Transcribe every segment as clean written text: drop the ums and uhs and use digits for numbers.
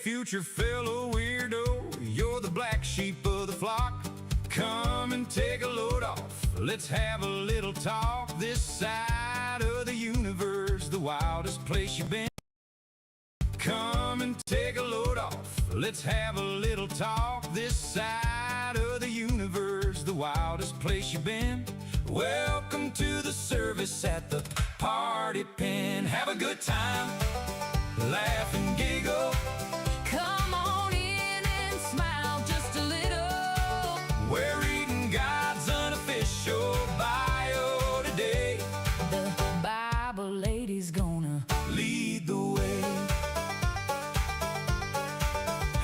future fellow weirdo, you're the black sheep of the flock. Come and take a load off, let's have a little talk. This side of the universe, the wildest place you've been. Come and take a load off, let's have a little talk. This side of the universe, the wildest place you've been. Welcome to the service at the party pen. Have a good time, laugh and giggle. Come on in and smile just a little. We're reading God's unofficial bio today. The Bible lady's gonna lead the way.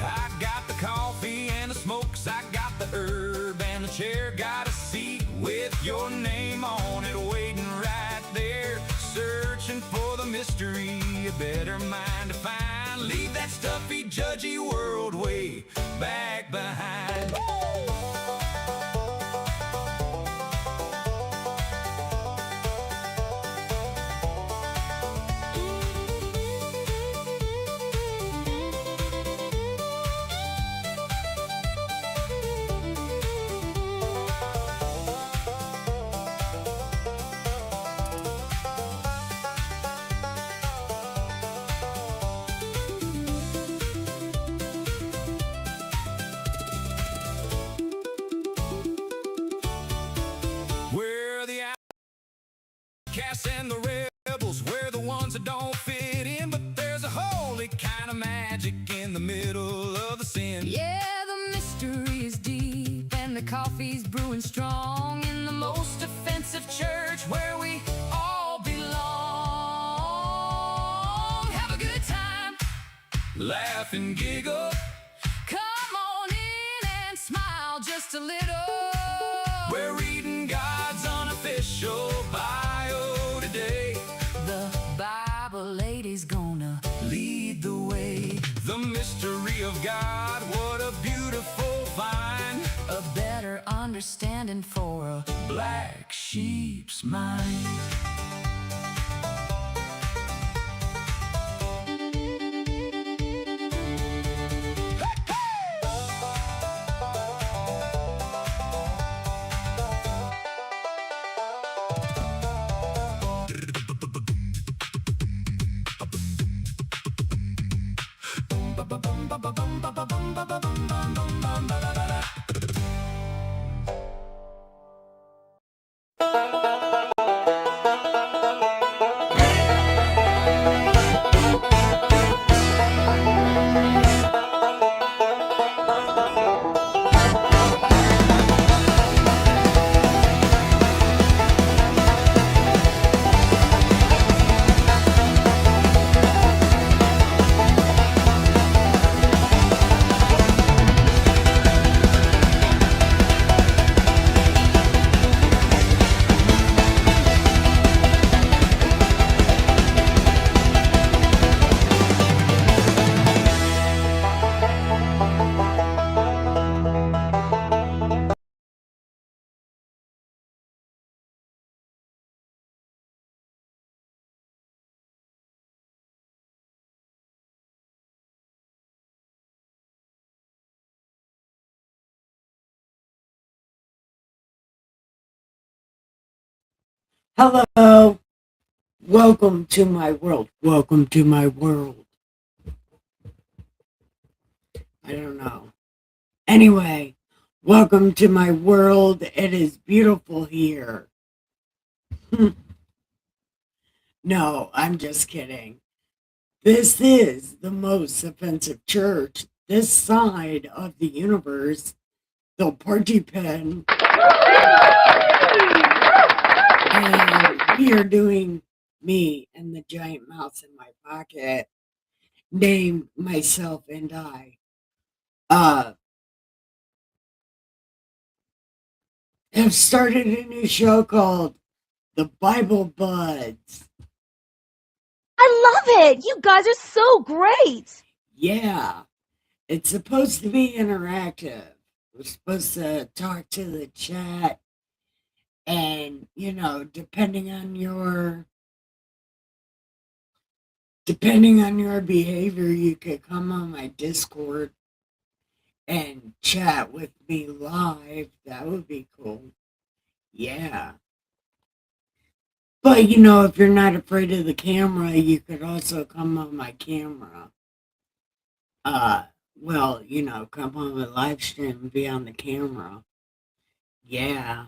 I got the coffee and the smokes, I got the herb and the chair. Got a seat with your name on it waiting right there. Searching for the mystery, a better mind to find. Leave that stuffy, judgy world way back behind. We're the outcasts and the rebels, we're the ones that don't fit in. But there's a holy kind of magic in the middle of the sin. Yeah, the mystery is deep and the coffee's brewing strong in the most offensive church where we all belong. Have a good time, Laugh and giggle. come on in and smile just a little. We're reading God's unofficial bio today. The Bible lady's gonna Lead the way. The mystery of God, what a beautiful find. a better understanding for a Black sheep's mind. Hello, welcome to my world. Welcome to my world. I don't know. Anyway, welcome to my world. It is beautiful here. No, I'm just kidding. This is the most offensive church this side of the universe, the party pen. And we are doing me and the giant mouse in my pocket, named myself and I. Have started a new show called the Bible Budz. I love it. You guys are so great. Yeah, it's supposed to be interactive. We're supposed to talk to the chat, and depending on your depending on your behavior, you could come on my Discord and chat with me live. That would be cool. Yeah. But if you're not afraid of the camera, you could also come on my camera. Well, come on the live stream and be on the camera. Yeah.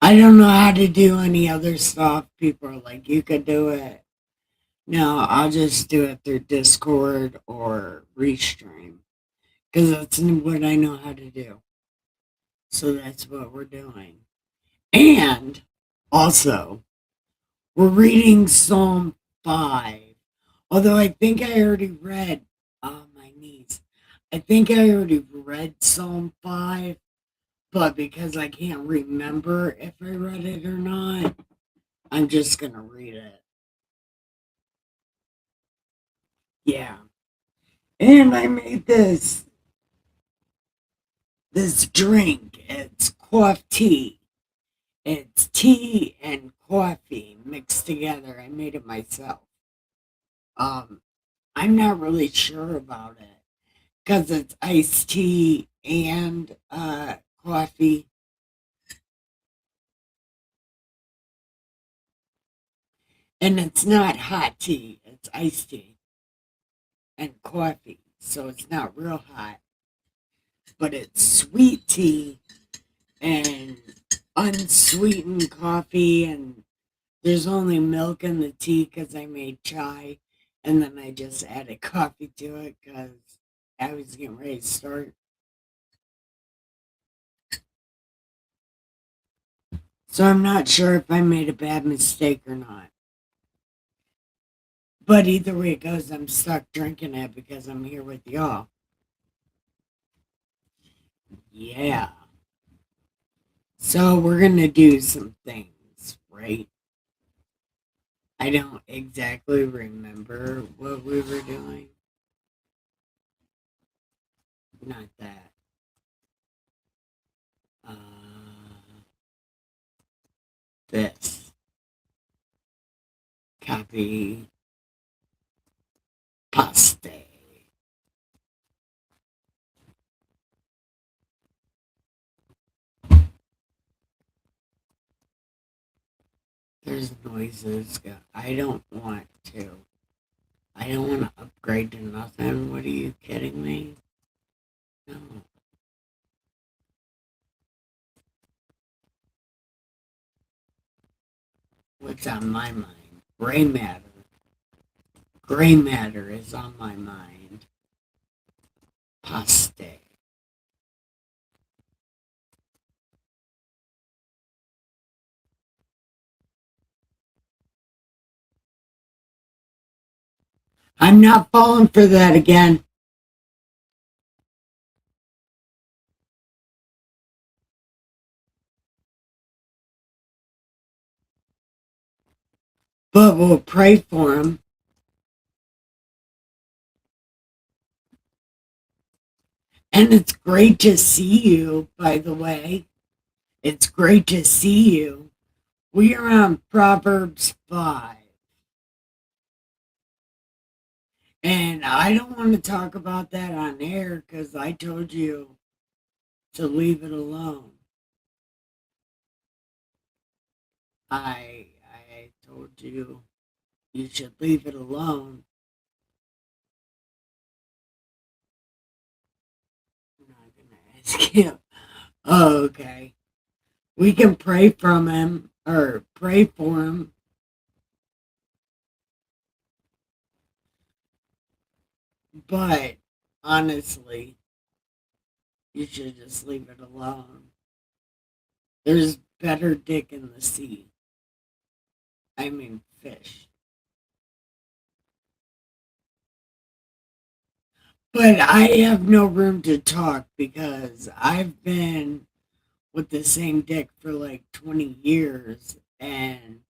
I don't know how to do any other stuff. People are like, you could do it. No, I'll just do it through Discord or Restream because that's what I know how to do. So that's what we're doing. And also, we're reading Psalm 5. Although I think I already read, my niece, I think I already read Psalm 5, but because I can't remember if I read it or not, I'm just going to read it. Yeah. And I made this drink. It's coffee tea. It's tea and coffee mixed together. I made it myself. I'm not really sure about it because it's iced tea and coffee. And it's not hot tea, it's iced tea and coffee. So it's not real hot, but it's sweet tea and unsweetened coffee. And there's only milk in the tea because I made chai. And then I just added coffee to it because I was getting ready to start. So I'm not sure if I made a bad mistake or not. But either way it goes, I'm stuck drinking it because I'm here with y'all. Yeah. So we're going to do some things, right? I don't exactly remember what we were doing. Not that. This. Copy. Paste. There's noises. I don't want to. I don't want to upgrade to nothing. What are you kidding me? No. What's on my mind? Gray matter. Gray matter is on my mind. Paste. I'm not falling for that again. But we'll pray for him. And it's great to see you, by the way. It's great to see you. We are on Proverbs 5. And I don't want to talk about that on air because I told you to leave it alone. I told you should leave it alone. I'm not going to ask you. Oh, okay. We can pray from him or pray for him. But honestly, you should just leave it alone. There's better dick in the sea. I mean, fish. But I have no room to talk because I've been with the same dick for like 20 years and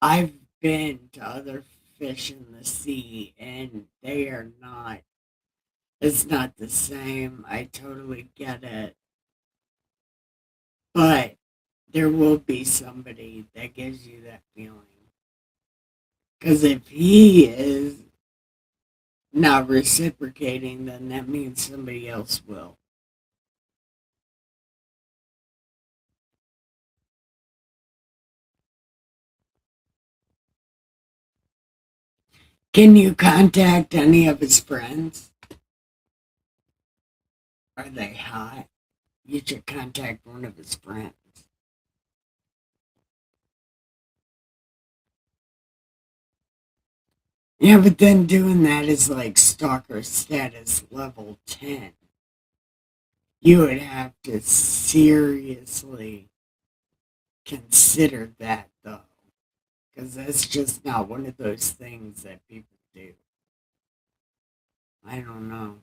I've been to other fish in the sea and they are not, it's not the same. I totally get it. But there will be somebody that gives you that feeling. Because if he is not reciprocating, then that means somebody else will. Can you contact any of his friends? Are they hot? You should contact one of his friends. Yeah, but then doing that is like stalker status level 10. You would have to seriously consider that, though, because that's just not one of those things that people do. I don't know.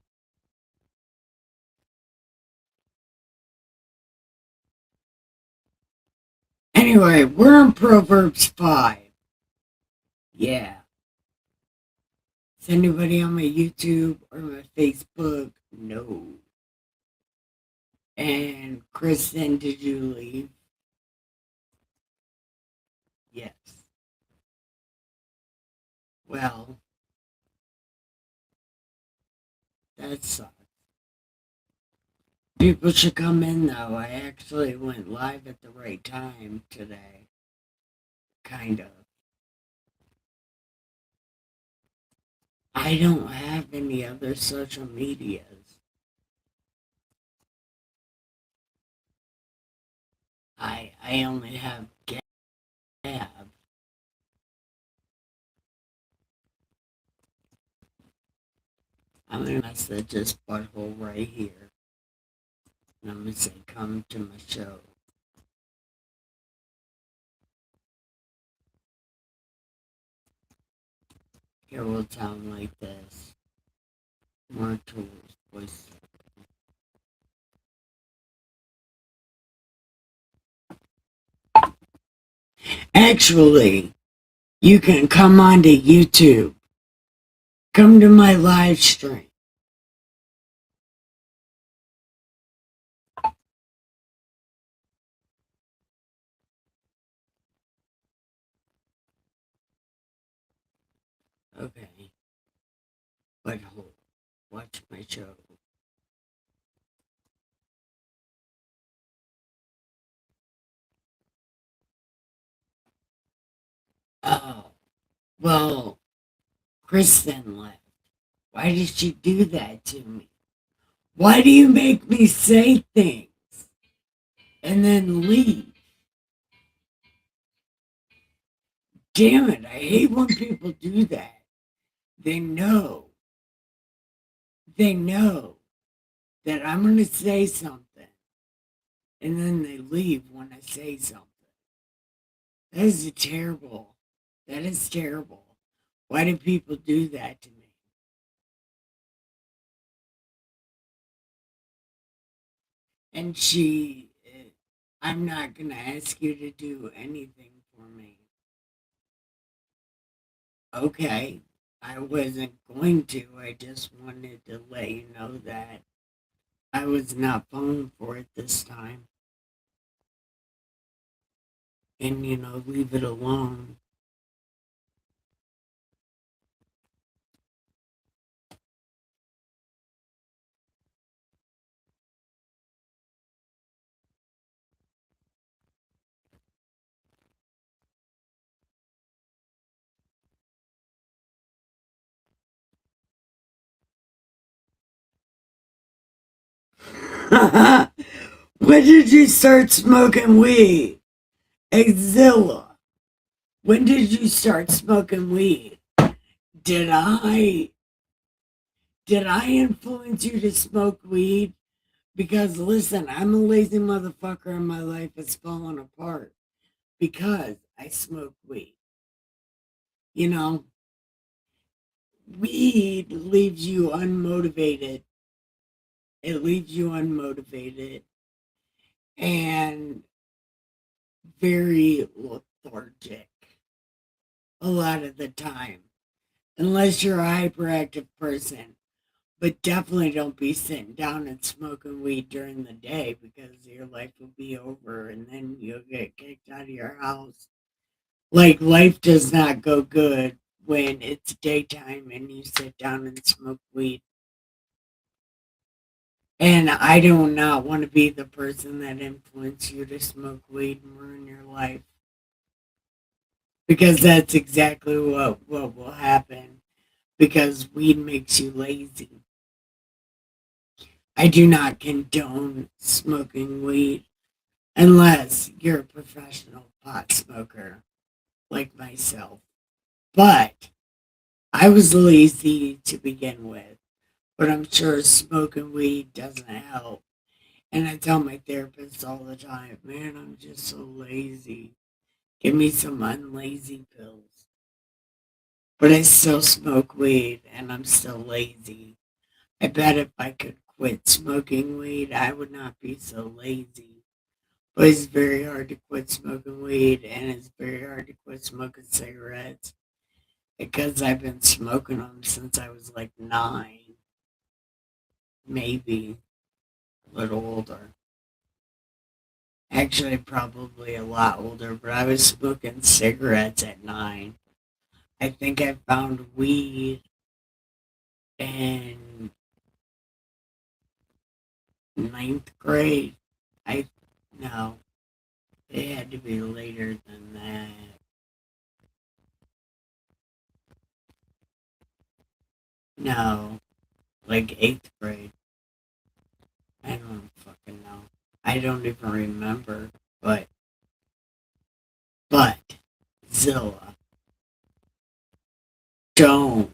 Anyway, we're in Proverbs 5. Yeah. Is anybody on my YouTube or my Facebook? No. And Kristen, did you leave? Yes. Well, that sucks. People should come in, though. I actually went live at the right time today. Kind of. I don't have any other social medias. I only have Gab. I'm going to message this butthole right here. And I'm going to say, come to my show. Here we'll sound like this. More tools, voice. Actually, you can come onto YouTube. Come to my live stream. Okay. But hold. Watch my show. Oh. Well, Kristen left. Why did she do that to me? Why do you make me say things and then leave? Damn it, I hate when people do that. They know that I'm going to say something and then they leave when I say something. That is terrible. That is terrible. Why do people do that to me? And I'm not going to ask you to do anything for me. Okay, I wasn't going to. I just wanted to let you know that I was not falling for it this time. And, leave it alone. When did you start smoking weed? Exilla. When did you start smoking weed? Did I influence you to smoke weed? Because listen, I'm a lazy motherfucker and my life is falling apart because I smoke weed. Weed leaves you unmotivated. It leaves you unmotivated and very lethargic a lot of the time, unless you're a hyperactive person. But definitely don't be sitting down and smoking weed during the day because your life will be over and then you'll get kicked out of your house. Like, life does not go good when it's daytime and you sit down and smoke weed. And I do not want to be the person that influenced you to smoke weed and ruin your life. Because that's exactly what will happen. Because weed makes you lazy. I do not condone smoking weed unless you're a professional pot smoker like myself. But I was lazy to begin with. But I'm sure smoking weed doesn't help. And I tell my therapist all the time, man, I'm just so lazy. Give me some unlazy pills. But I still smoke weed and I'm still lazy. I bet if I could quit smoking weed, I would not be so lazy. But it's very hard to quit smoking weed and it's very hard to quit smoking cigarettes because I've been smoking them since I was like 9, maybe a little older. Actually, probably a lot older, but I was smoking cigarettes at 9. I think I found weed in ninth grade. I no, it had to be later than that. No, like 8th grade. I don't fucking know. I don't even remember. But Zilla, don't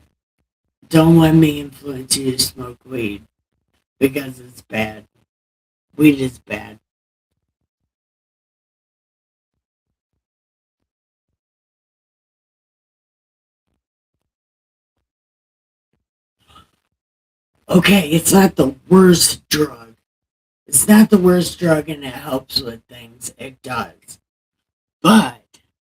don't let me influence you to smoke weed because it's bad. Weed is bad. Okay, it's not the worst drug. It's not the worst drug and it helps with things. It does. But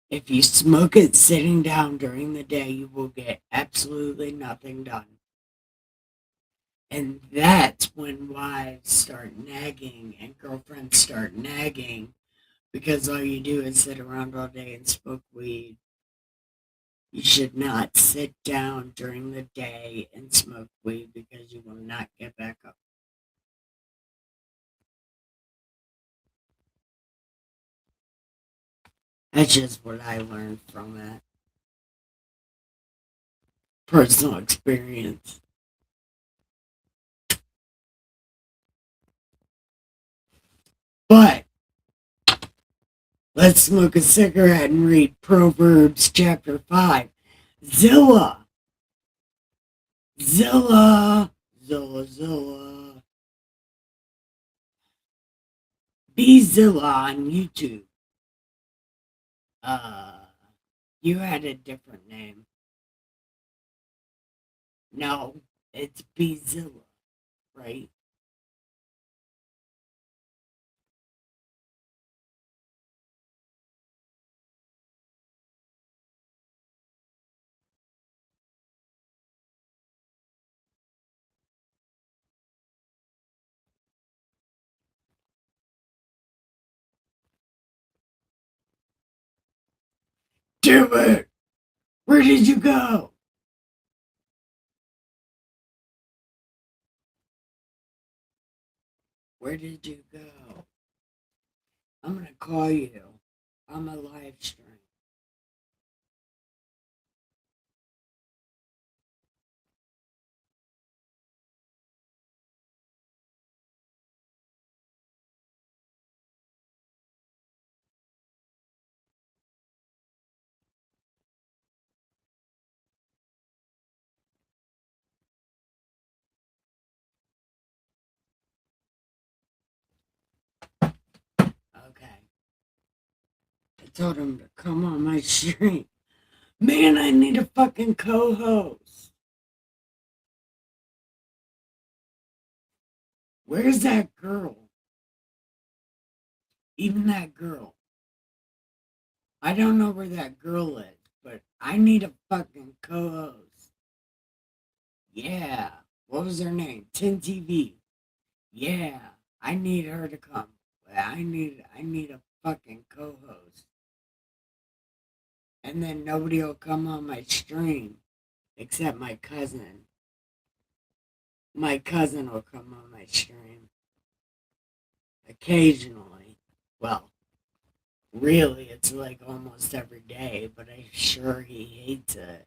if you smoke it sitting down during the day, you will get absolutely nothing done. And that's when wives start nagging and girlfriends start nagging because all you do is sit around all day and smoke weed. You should not sit down during the day and smoke weed because you will not get back up. That's just what I learned from it. Personal experience. But let's smoke a cigarette and read Proverbs chapter 5. Zilla. Zilla. Zilla, Zilla. Be Zilla on YouTube. Uh, you had a different name. No, it's Be Zilla, right? Damn it! Where did you go? Where did you go? I'm gonna call you on my live stream. Okay. I told him to come on my stream. Man, I need a fucking co-host. Where's that girl? Even that girl. I don't know where that girl is, but I need a fucking co-host. Yeah. What was her name? 10 TV. Yeah. I need her to come. I need a fucking co-host. and then nobody will come on my stream except my cousin. My cousin will come on my stream occasionally. Well, really, it's like almost every day, but I'm sure he hates it.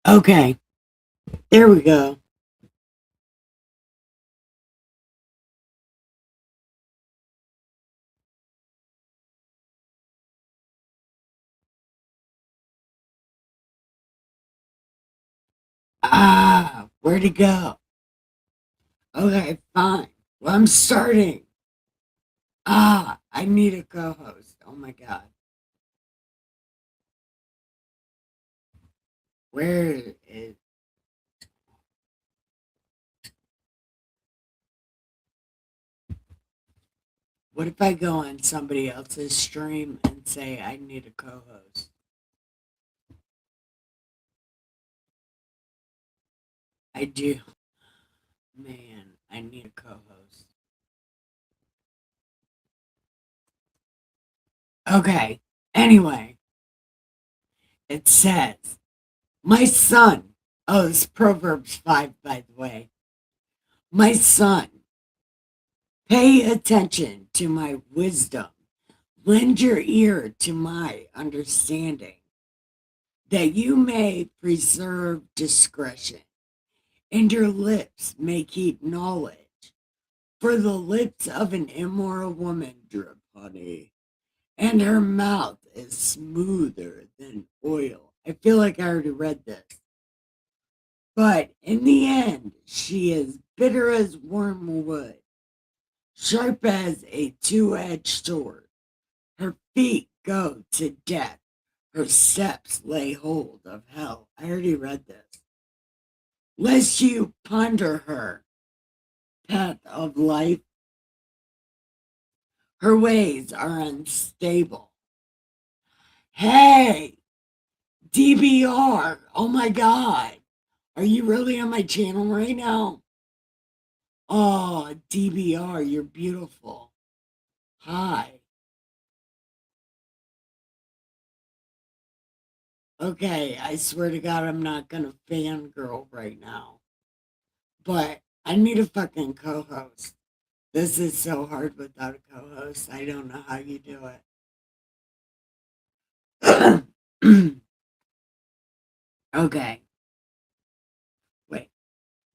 Okay, there we go. Where'd it go? Okay, fine. Well, I'm starting. I need a co-host. Oh my god. Where is... What if I go on somebody else's stream and say I need a co-host? I do. Man, I need a co-host. Okay. Anyway, it says, my son. Oh, it's Proverbs 5, by the way. My son, pay attention to my wisdom. Lend your ear to my understanding, that you may preserve discretion, and your lips may keep knowledge. For the lips of an immoral woman drip honey, and her mouth is smoother than oil. I feel like I already read this. But in the end, she is bitter as wormwood, sharp as a two-edged sword. Her feet go to death. Her steps lay hold of hell. I already read this. Lest you ponder her path of life, her ways are unstable. Hey, DBR, oh my God. Are you really on my channel right now? Oh, DBR, you're beautiful. Hi. Okay, I swear to God, I'm not gonna fangirl right now. But I need a fucking co-host. This is so hard without a co-host. I don't know how you do it. Okay. Wait.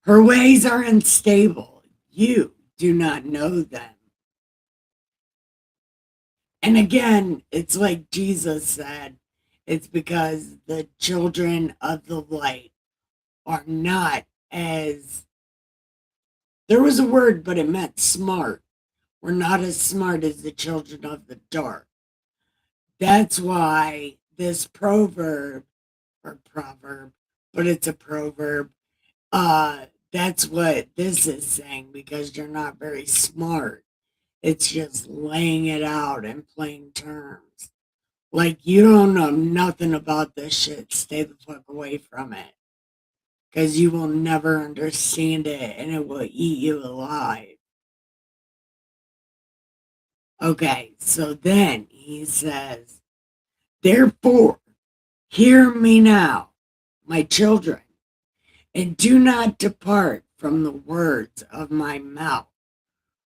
Her ways are unstable. You do not know them. And again, it's like Jesus said, it's because the children of the light are not as, there was a word, but it meant smart. We're not as smart as the children of the dark. That's why this proverb, or proverb, but it's a proverb, that's what this is saying, because you're not very smart. It's just laying it out in plain terms. Like, you don't know nothing about this shit. Stay the fuck away from it. Because you will never understand it and it will eat you alive. Okay, so then he says, therefore, hear me now, my children, and do not depart from the words of my mouth.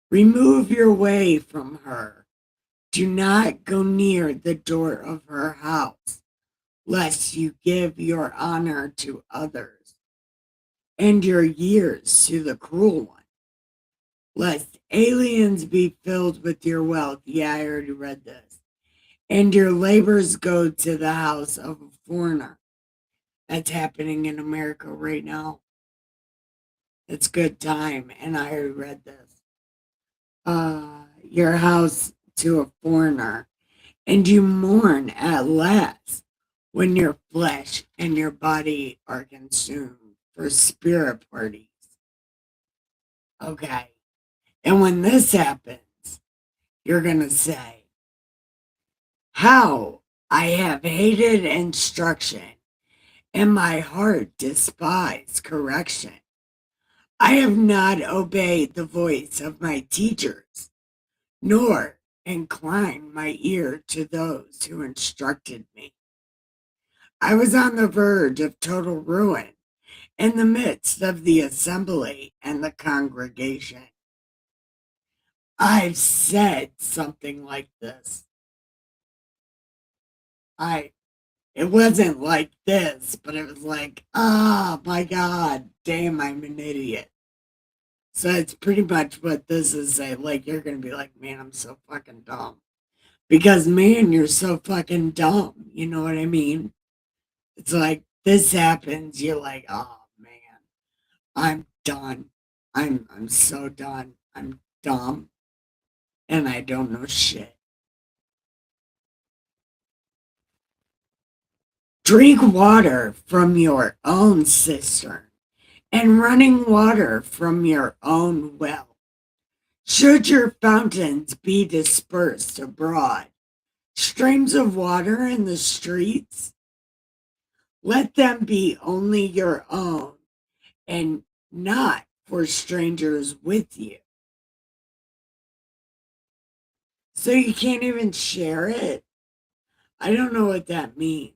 Remove your way from her. Do not go near the door of her house, lest you give your honor to others, and your years to the cruel one, lest aliens be filled with your wealth. Yeah, I already read this. And your labors go to the house of a foreigner. That's happening in America right now. It's good time, and I already read this. Your house to a foreigner, and you mourn at last when your flesh and your body are consumed for spirit parties. Okay. And when this happens, you're going to say, how I have hated instruction and my heart despised correction. I have not obeyed the voice of my teachers, nor inclined my ear to those who instructed me. I was on the verge of total ruin in the midst of the assembly and the congregation. I've said something like this. It wasn't like this, but it was like, oh my God, damn, I'm an idiot. So it's pretty much what this is saying. Like, you're going to be like, man, I'm so fucking dumb. Because, man, you're so fucking dumb. You know what I mean? It's like, this happens. You're like, oh, man, I'm done. I'm so done. I'm dumb. And I don't know shit. Drink water from your own cistern and running water from your own well. Should your fountains be dispersed abroad, streams of water in the streets, let them be only your own and not for strangers with you. So you can't even share it? I don't know what that means.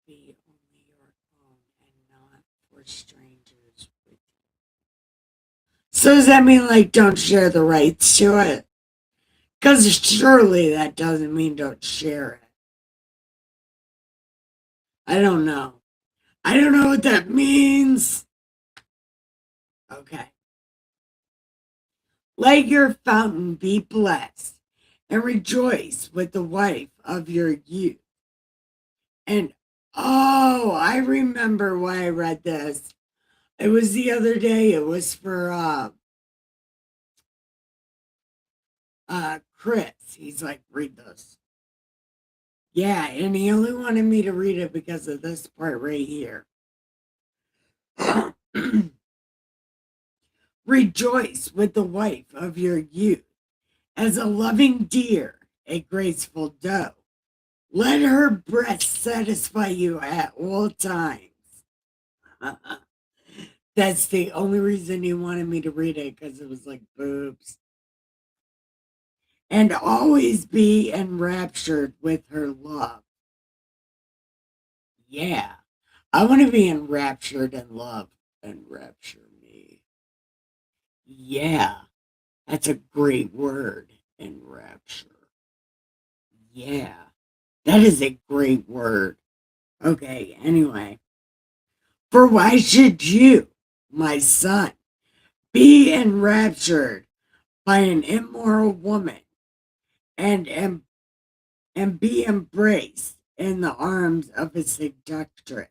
Be only your own and not for strangers with you. So does that mean like don't share the rights to it? Because surely that doesn't mean don't share it. I don't know. I don't know what that means. Okay. Let your fountain be blessed and rejoice with the wife of your youth. And oh, I remember why I read this. It was the other day. It was for Chris. He's like, read this. Yeah, and he only wanted me to read it because of this part right here. Rejoice with the wife of your youth as a loving deer, a graceful doe. Let her breast satisfy you at all times. That's the only reason he wanted me to read it, because it was like boobs. And always be enraptured with her love. Yeah, I want to be enraptured in love. Enrapture me. Yeah, that's a great word, enrapture. Yeah, that is a great word. Okay, anyway. For why should you, my son, be enraptured by an immoral woman and be embraced in the arms of a seductress?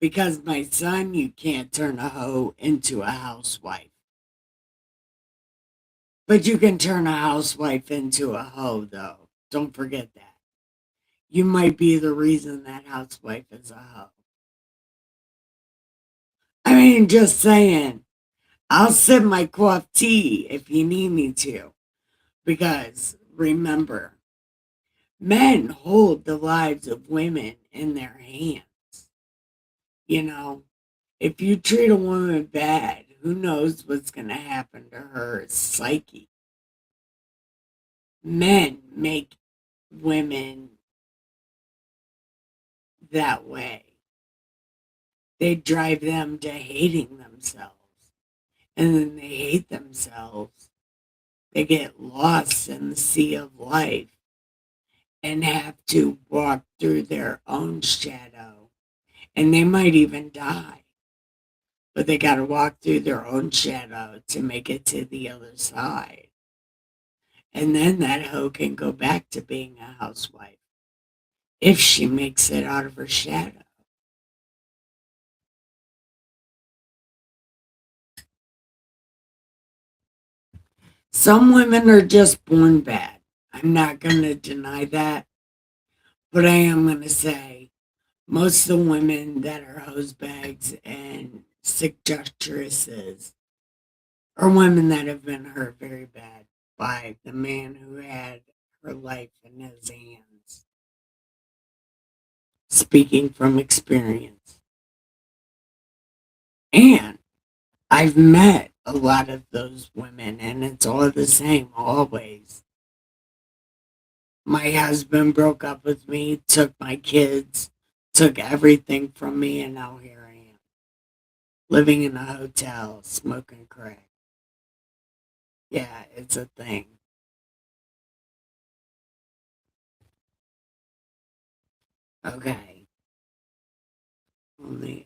Because, my son, you can't turn a hoe into a housewife. But you can turn a housewife into a hoe, though. Don't forget that. You might be the reason that housewife is a hoe. I mean, just saying. I'll sip my coffee tea if you need me to. Because remember, men hold the lives of women in their hands. You know, if you treat a woman bad, who knows what's going to happen to her psyche? Men make women that way. They drive them to hating themselves. And then they hate themselves. They get lost in the sea of life and have to walk through their own shadow. And they might even die. But they got to walk through their own shadow to make it to the other side. And then that hoe can go back to being a housewife if she makes it out of her shadow. Some women are just born bad. I'm not going to deny that. But I am going to say most of the women that are hose bags and seductresses are women that have been hurt very bad by the man who had her life in his hands. Speaking from experience. And I've met a lot of those women, and it's all the same, always. My husband broke up with me, took my kids, took everything from me, and now here I am, living in a hotel, smoking crack. Yeah, it's a thing. Okay.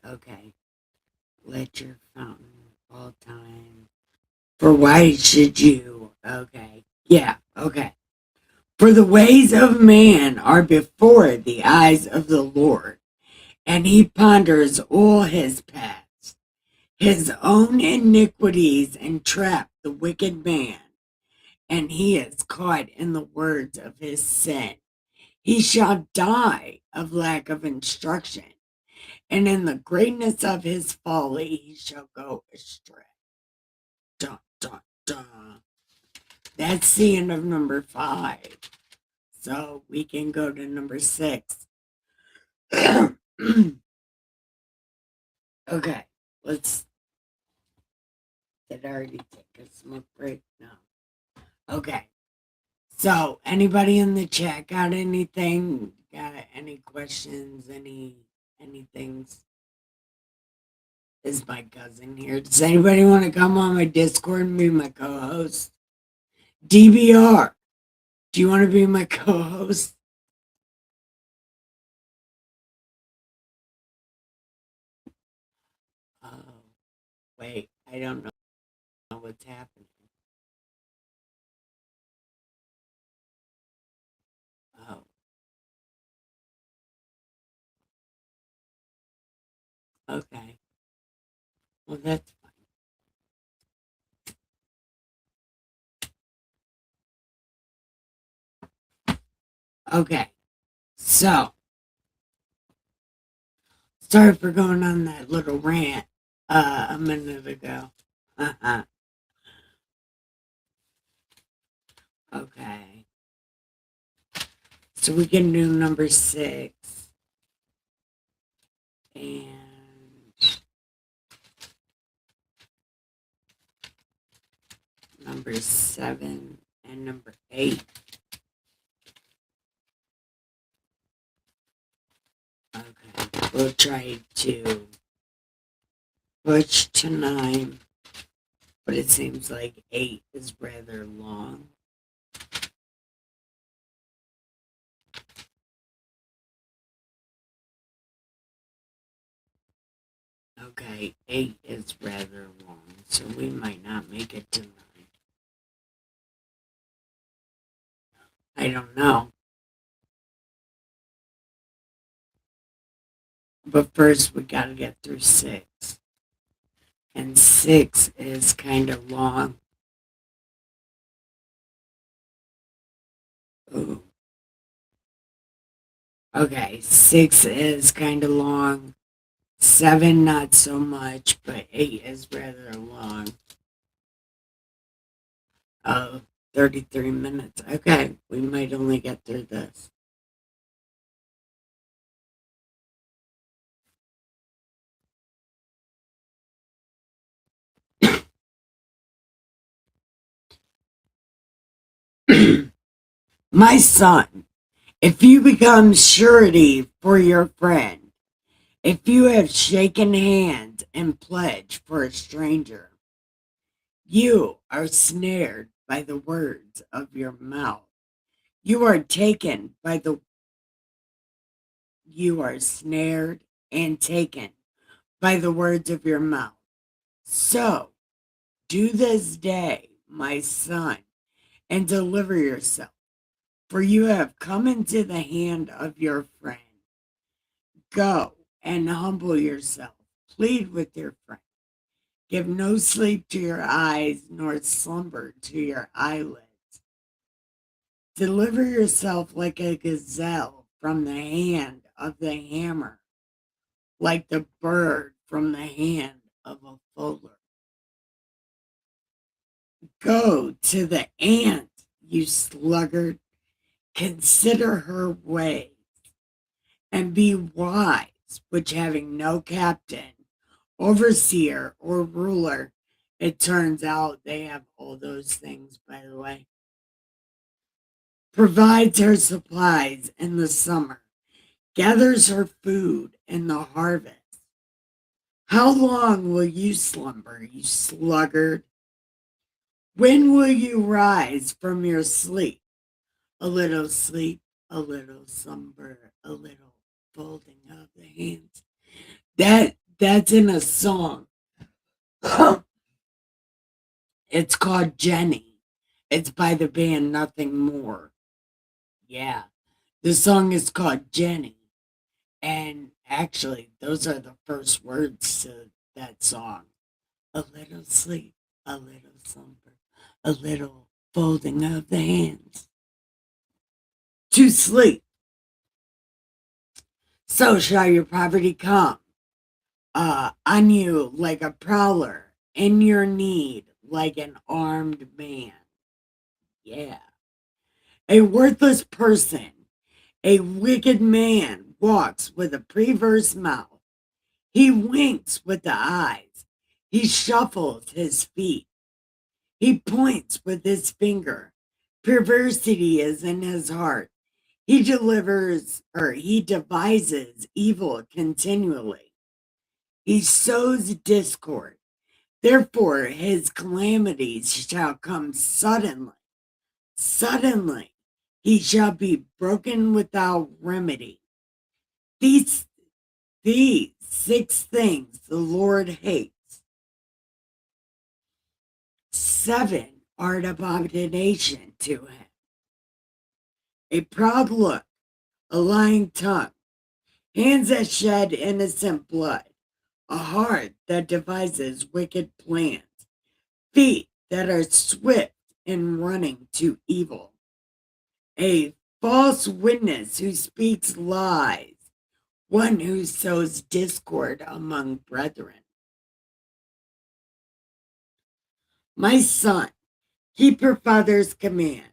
Okay. Let your fountain all time. For why should you? Okay. Yeah, okay. For the ways of man are before the eyes of the Lord, and he ponders all his paths. His own iniquities entrap the wicked man, and he is caught in the words of his sin. He shall die of lack of instruction, and in the greatness of his folly he shall go astray. Dun, dun, dun. That's the end of number 5. So we can go to number 6. Okay, did I already take a smoke break? No. Okay. So anybody in the chat got anything? Got any questions? Anything? Is my cousin here? Does anybody want to come on my Discord and be my co-host? DBR, do you want to be my co-host? Oh, wait, I don't know what's happening. Oh. Okay. Well, that's fine. Okay. So, sorry for going on that little rant a minute ago. Okay. So we can do number 6. And number 7 and number 8. Okay, we'll try to push to 9, but it seems like 8 is rather long. Okay, 8 is rather long, so we might not make it to 9. I don't know. But first, we gotta get through 6. And 6 is kind of long. Ooh. Okay, 6 is kind of long. 7, not so much, but 8 is rather long. Oh, 33 minutes. Okay, we might only get through this. My son, if you become surety for your friend, if you have shaken hands and pledged for a stranger, you are snared by the words of your mouth. You are snared and taken by the words of your mouth. So, do this day, my son, and deliver yourself, for you have come into the hand of your friend. Go and humble yourself. Plead with your friend. Give no sleep to your eyes, nor slumber to your eyelids. Deliver yourself like a gazelle from the hand of the hammer, like the bird from the hand of a fuller. Go to the ant, you sluggard, Consider her ways, and be wise, which having no captain, overseer, or ruler, it turns out they have all those things, by the way, provides her supplies in the summer, gathers her food in the harvest. How long will you slumber, you sluggard? When will you rise from your sleep? A little sleep, a little slumber, a little folding of the hands. That's in a song. It's called Jenny. It's by the band Nothing More. Yeah. The song is called Jenny. And actually, those are the first words to that song. A little sleep, a little slumber, a little folding of the hands. To sleep. So shall your poverty come on you like a prowler, in your need like an armed man. Yeah. A worthless person, a wicked man walks with a perverse mouth. He winks with the eyes. He shuffles his feet. He points with his finger. Perversity is in his heart. He devises evil continually. He sows discord. Therefore, his calamities shall come suddenly. Suddenly, he shall be broken without remedy. These 6 things the Lord hates. 7 are an abomination to him. A proud look, a lying tongue, hands that shed innocent blood, a heart that devises wicked plans, feet that are swift in running to evil, a false witness who speaks lies, one who sows discord among brethren. My son, keep your father's command.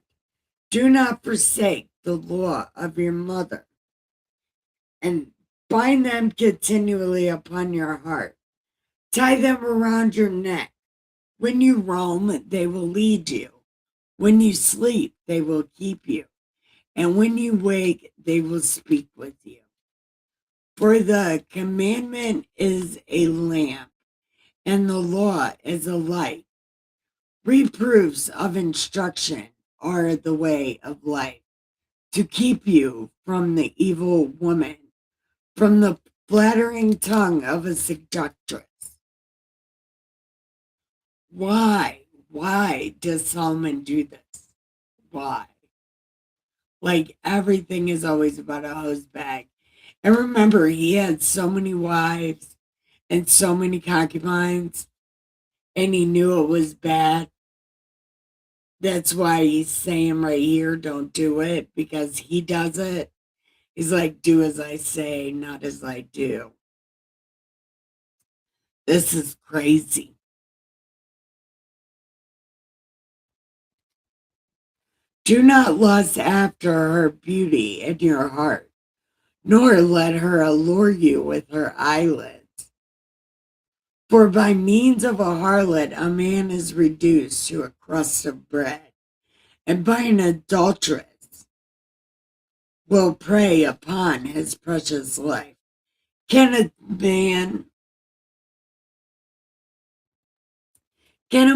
Do not forsake the law of your mother, and bind them continually upon your heart. Tie them around your neck. When you roam, they will lead you. When you sleep, they will keep you. And when you wake, they will speak with you. For the commandment is a lamp, and the law is a light. Reproofs of instruction are the way of life, to keep you from the evil woman, from the flattering tongue of a seductress. Why does Solomon do this? Why? Like everything is always about a hose bag. And remember, he had so many wives and so many concubines, and he knew it was bad. That's why he's saying right here, don't do it, because he does it. He's like, do as I say, not as I do. This is crazy. Do not lust after her beauty in your heart, nor let her allure you with her eyelids. For by means of a harlot, a man is reduced to a crust of bread, and by an adulteress will prey upon his precious life. Can a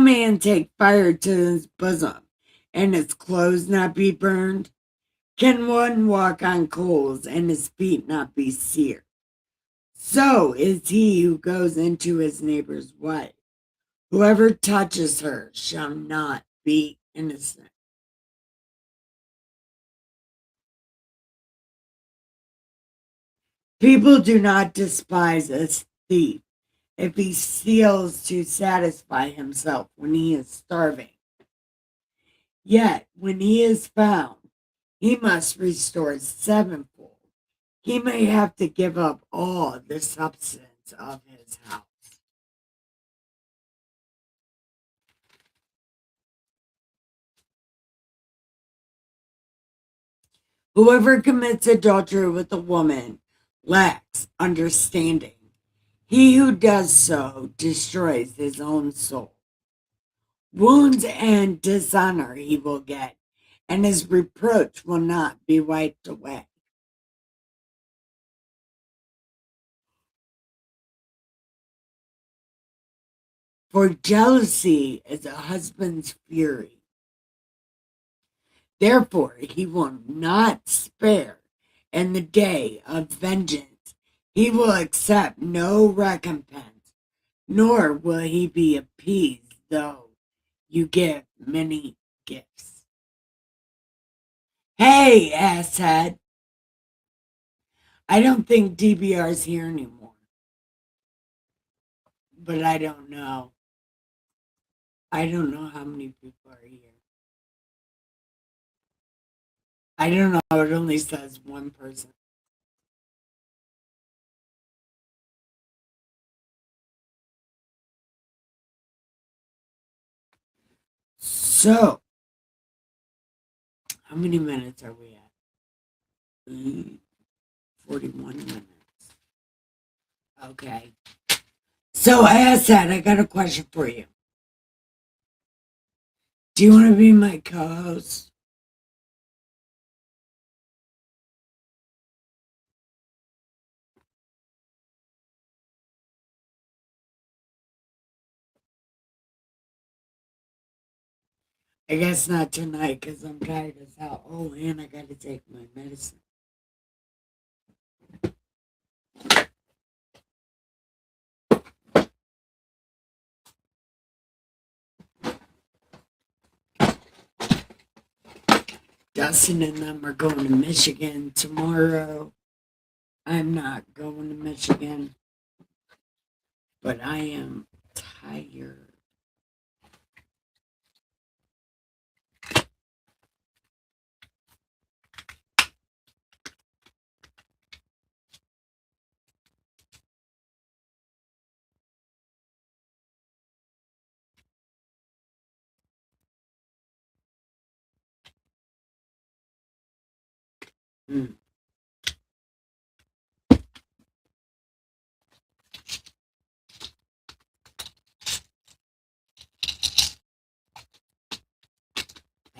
man take fire to his bosom, and his clothes not be burned? Can one walk on coals, and his feet not be seared? So is he who goes into his neighbor's wife. Whoever touches her shall not be innocent. People do not despise a thief if he steals to satisfy himself when he is starving. Yet when he is found, he must restore sevenfold. He may have to give up all the substance of his house. Whoever commits adultery with a woman lacks understanding. He who does so destroys his own soul. Wounds and dishonor he will get, and his reproach will not be wiped away. For jealousy is a husband's fury. Therefore he will not spare in the day of vengeance. He will accept no recompense, nor will he be appeased though you give many gifts. Hey, asshead. I don't think DBR's here anymore. But I don't know. I don't know how many people are here. I don't know. It only says one person. So, how many minutes are we at? 41 minutes. Okay. So, as said, I got a question for you. Do you want to be my co-host? I guess not tonight because I'm tired as hell. Oh, and I got to take my medicine. Dustin and them are going to Michigan tomorrow. I'm not going to Michigan, but I am tired.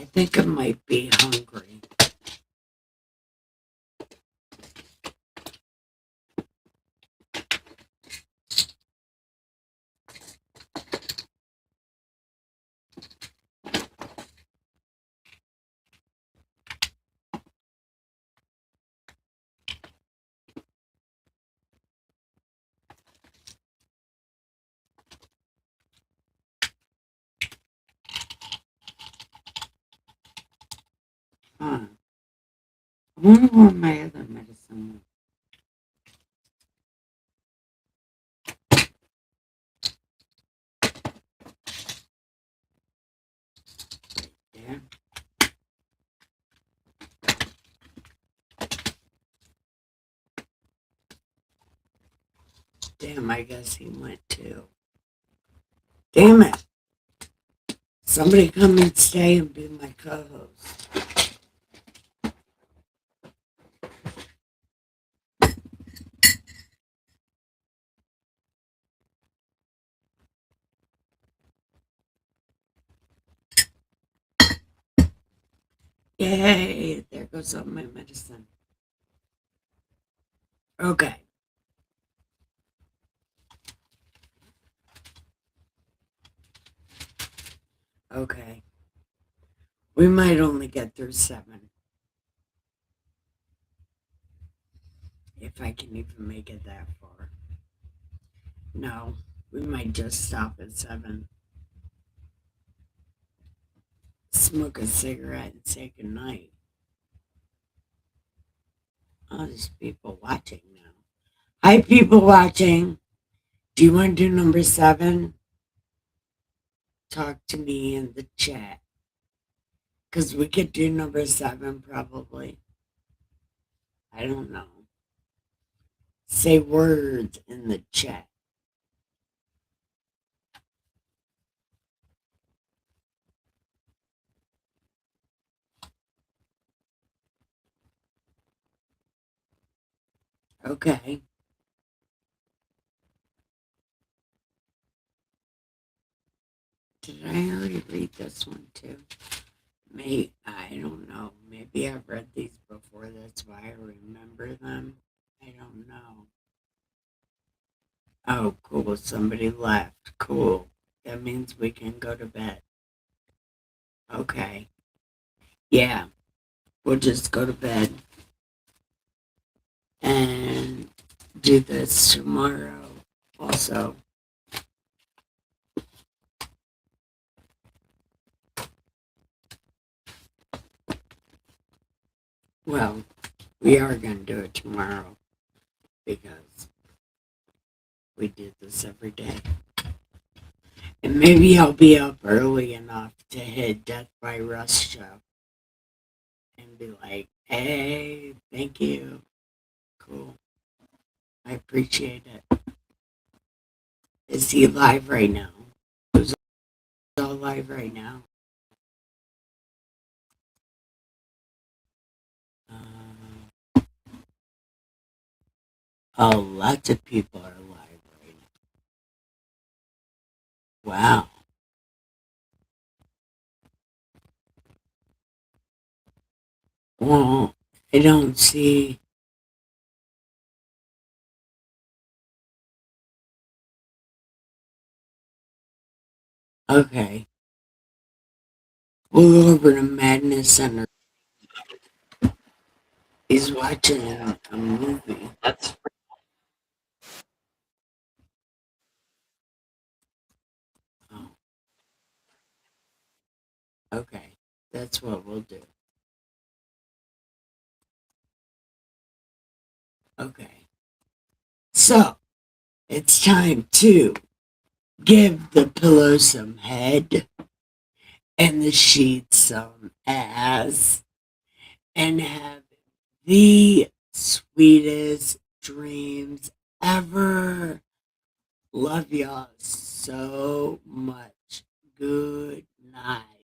I think I might be hungry. I wonder where my other medicine went. There. Damn, I guess he went too. Damn it. Somebody come and stay and be my co-host. Yay, there goes all my medicine. Okay. Okay. We might only get through 7. If I can even make it that far. No, we might just stop at 7. Smoke a cigarette and say goodnight. Oh, there's people watching now. Hi, people watching. Do you want to do number 7? Talk to me in the chat. Because we could do number 7 probably. I don't know. Say words in the chat. Okay. Did I already read this one too? I don't know. Maybe I've read these before. That's why I remember them. I don't know. Oh, cool. Somebody left. Cool. That means we can go to bed. Okay. Yeah. We'll just go to bed and do this tomorrow also. Well, we are going to do it tomorrow because we do this every day. And maybe I'll be up early enough to hit Death by Rush show and be like, hey, thank you. Cool. I appreciate it. Is he live right now? Who's all live right now? Oh, lots of people are live right now. Wow. Well, I don't see. Okay. We'll go over to Madness Center. He's watching a movie. Oh, okay. That's what we'll do. Okay. So, it's time to give the pillow some head and the sheets some ass and have the sweetest dreams ever. Love y'all so much. Good night.